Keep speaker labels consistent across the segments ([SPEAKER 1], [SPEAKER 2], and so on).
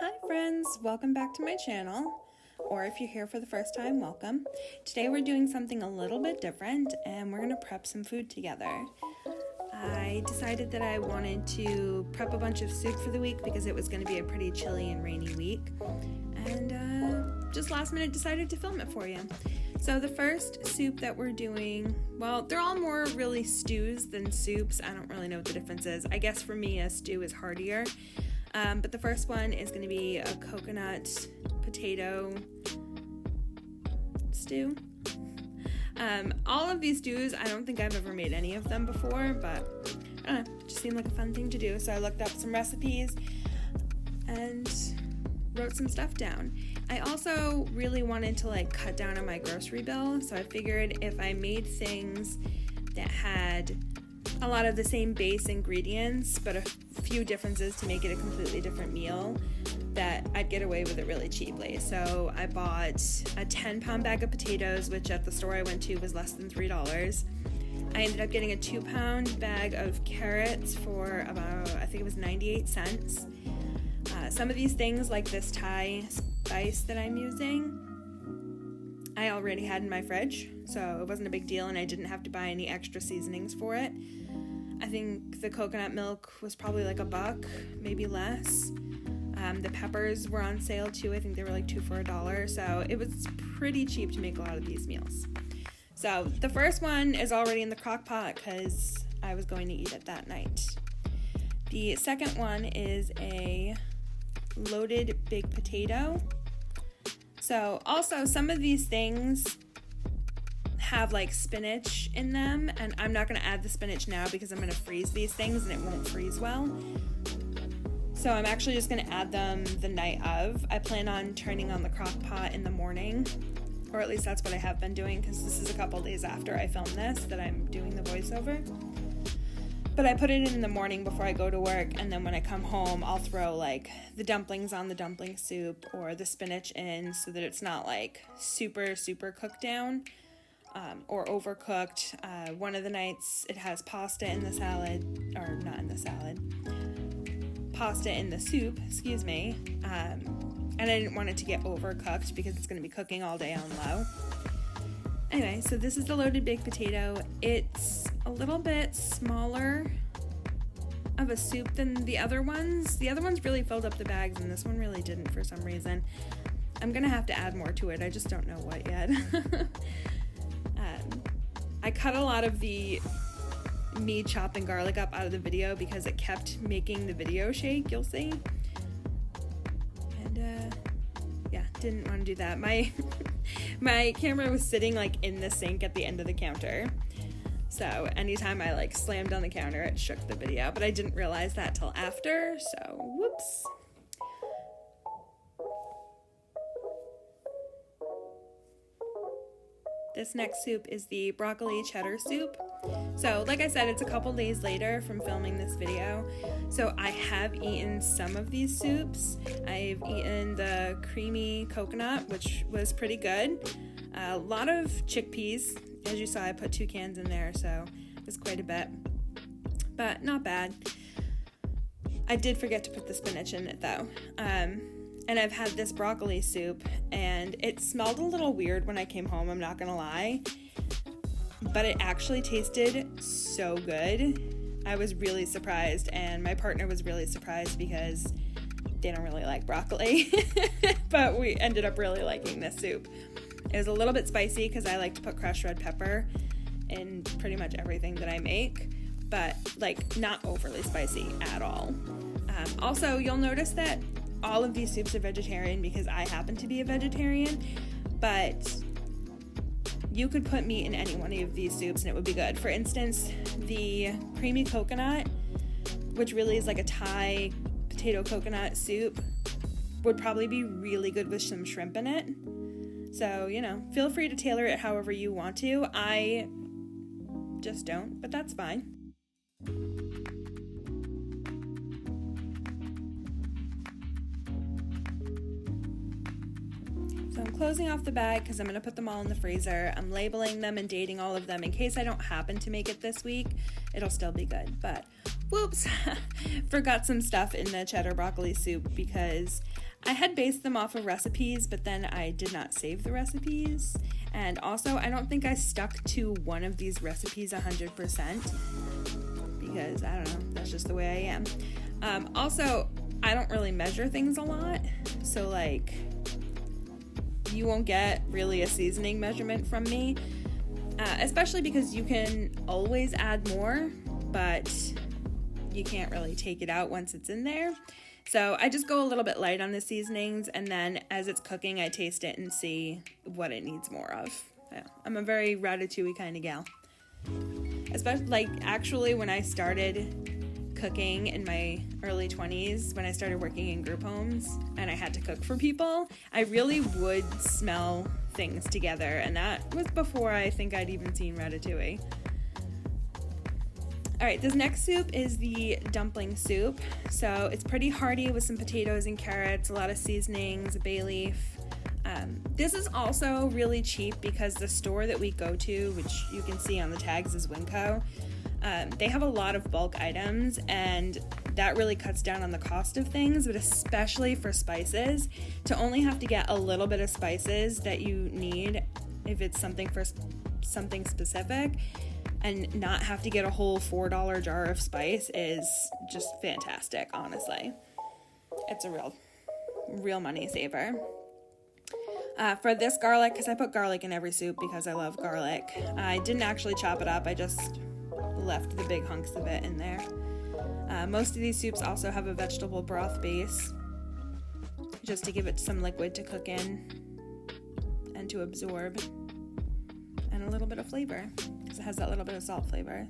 [SPEAKER 1] Hi friends, welcome back to my channel, or if you're here for the first time, welcome. Today we're doing something a little bit different and we're going to prep some food together. I decided that I wanted to prep a bunch of soup for the week because it was going to be a pretty chilly and rainy week, and just last minute decided to film it for you. So the first soup that we're doing, well, they're all more really stews than soups. I don't really know what the difference is. I guess for me a stew is heartier. But the first one is going to be a coconut potato stew. All of these stews, I don't think I've ever made any of them before, but I don't know, it just seemed like a fun thing to do. So I looked up some recipes and wrote some stuff down. I also really wanted to cut down on my grocery bill, so I figured if I made things that had a lot of the same base ingredients but a few differences to make it a completely different meal, that I'd get away with it really cheaply. So I bought a 10-pound bag of potatoes, which at the store I went to was less than $3. I ended up getting a 2-pound bag of carrots for about, I think it was 98 cents. Some of these things, like this Thai spice that I'm using, I already had in my fridge, so it wasn't a big deal and I didn't have to buy any extra seasonings for it. I think the coconut milk was probably like $1, maybe less. The peppers were on sale too. I think they were like 2 for $1, so it was pretty cheap to make a lot of these meals. So the first one is already in the crock pot because I was going to eat it that night. The second one is a loaded big potato. So also some of these things have like spinach in them, and I'm not going to add the spinach now because I'm going to freeze these things and it won't freeze well. So I'm actually just going to add them the night of. I plan on turning on the crock pot in the morning, or at least that's what I have been doing because this is a couple days after I filmed this that I'm doing the voiceover. But I put it in the morning before I go to work, and then when I come home I'll throw like the dumplings on the dumpling soup or the spinach in so that it's not like super cooked down or overcooked. One of the nights it has pasta in the salad, or not in the salad, pasta in the soup, excuse me, and I didn't want it to get overcooked because it's going to be cooking all day on low. Anyway, so this is the loaded baked potato. It's a little bit smaller of a soup than the other ones. The other ones really filled up the bags and this one really didn't for some reason. I'm gonna have to add more to it. I just don't know what yet. I cut a lot of the me chopping garlic up out of the video because it kept making the video shake, you'll see. And yeah, didn't want to do that. My camera was sitting like in the sink at the end of the counter, so anytime I slammed on the counter it shook the video, but I didn't realize that till after, so whoops. This next soup is the broccoli cheddar soup. So like I said, it's a couple days later from filming this video, so I have eaten some of these soups. I've eaten the creamy coconut, which was pretty good. A lot of chickpeas. As you saw, I put 2 cans in there, so it was quite a bit, but not bad. I did forget to put the spinach in it though. And I've had this broccoli soup, and it smelled a little weird when I came home, I'm not gonna lie, but it actually tasted so good. I was really surprised, and my partner was really surprised because they don't really like broccoli, but we ended up really liking this soup. It was a little bit spicy because I like to put crushed red pepper in pretty much everything that I make, but not overly spicy at all. Also, you'll notice that all of these soups are vegetarian because I happen to be a vegetarian, but you could put meat in any one of these soups and it would be good. For instance, the creamy coconut, which really is like a Thai potato coconut soup, would probably be really good with some shrimp in it. So, feel free to tailor it however you want to. I just don't, but that's fine. So I'm closing off the bag because I'm going to put them all in the freezer. I'm labeling them and dating all of them in case I don't happen to make it this week. It'll still be good. But Whoops, forgot some stuff in the cheddar broccoli soup because I had based them off of recipes, but then I did not save the recipes. And also, I don't think I stuck to one of these recipes 100% because, I don't know, that's just the way I am. Also, I don't really measure things a lot, so like, you won't get really a seasoning measurement from me, especially because you can always add more, but you can't really take it out once it's in there. So I just go a little bit light on the seasonings, and then as it's cooking, I taste it and see what it needs more of. Yeah, I'm a very ratatouille kind of gal. Especially, like, actually when I started cooking in my early 20s, when I started working in group homes and I had to cook for people, I really would smell things together, and that was before I think I'd even seen Ratatouille. Alright, this next soup is the Dumpling Soup. So it's pretty hearty with some potatoes and carrots, a lot of seasonings, a bay leaf. This is also really cheap because the store that we go to, which you can see on the tags, is Winco. They have a lot of bulk items, and that really cuts down on the cost of things, but especially for spices, to only have to get a little bit of spices that you need if it's something for something specific, and not have to get a whole $4 jar of spice is just fantastic, honestly. It's a real money saver. For this garlic, because I put garlic in every soup because I love garlic, I didn't actually chop it up, I just left the big hunks of it in there. Most of these soups also have a vegetable broth base, just to give it some liquid to cook in and to absorb, and a little bit of flavor, because it has that little bit of salt flavor.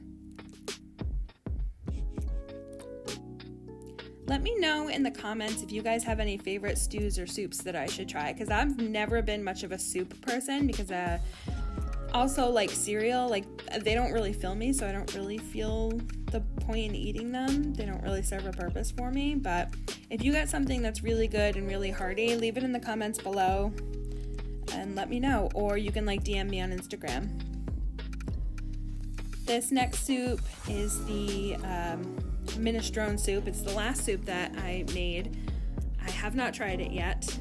[SPEAKER 1] Let me know in the comments if you guys have any favorite stews or soups that I should try, because I've never been much of a soup person, because also, like, cereal, like, they don't really fill me, so I don't really feel the point in eating them. They don't really serve a purpose for me, but if you got something that's really good and really hearty, leave it in the comments below and let me know, or you can, like, DM me on Instagram. This next soup is the Minestrone Soup. It's the last soup that I made. I have not tried it yet,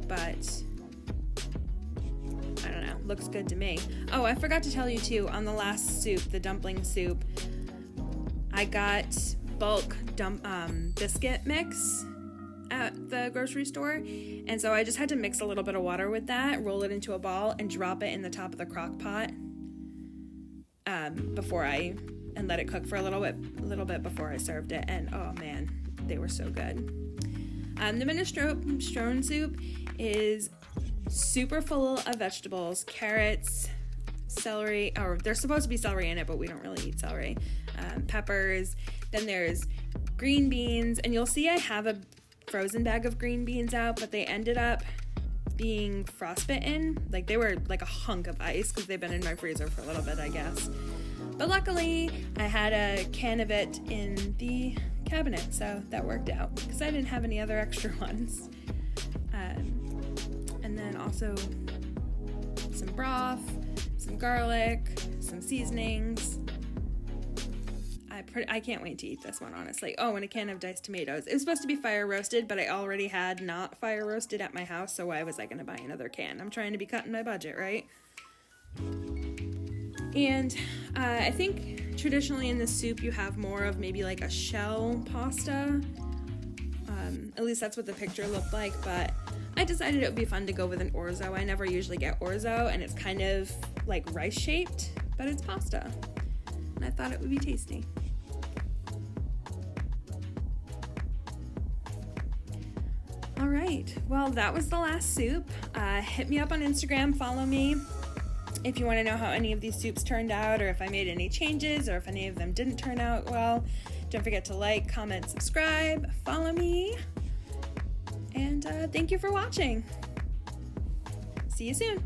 [SPEAKER 1] but I don't know, looks good to me. Oh, I forgot to tell you too, on the last soup, the dumpling soup, I got bulk biscuit mix at the grocery store, and so I just had to mix a little bit of water with that, roll it into a ball, and drop it in the top of the crock pot and let it cook for a little bit before I served it, and oh man, they were so good. The Minestrone Soup is super full of vegetables, carrots, celery, or there's supposed to be celery in it, but we don't really eat celery, peppers, then there's green beans, and you'll see I have a frozen bag of green beans out, but they ended up being frostbitten. Like, they were like a hunk of ice because they've been in my freezer for a little bit, I guess. But luckily, I had a can of it in the cabinet, so that worked out because I didn't have any other extra ones. And then also some broth, some garlic, some seasonings. I can't wait to eat this one, honestly. Oh, and a can of diced tomatoes. It was supposed to be fire roasted, but I already had not fire roasted at my house, so why was I going to buy another can? I'm trying to be cutting my budget, right? And I think traditionally in this soup you have more of maybe like a shell pasta. At least that's what the picture looked like, but I decided it would be fun to go with an orzo. I never usually get orzo, and it's kind of like rice shaped, but it's pasta. And I thought it would be tasty. Alright, well, that was the last soup. Hit me up on Instagram, follow me if you want to know how any of these soups turned out, or if I made any changes, or if any of them didn't turn out well. Don't forget to like, comment, subscribe, follow me, and thank you for watching. See you soon.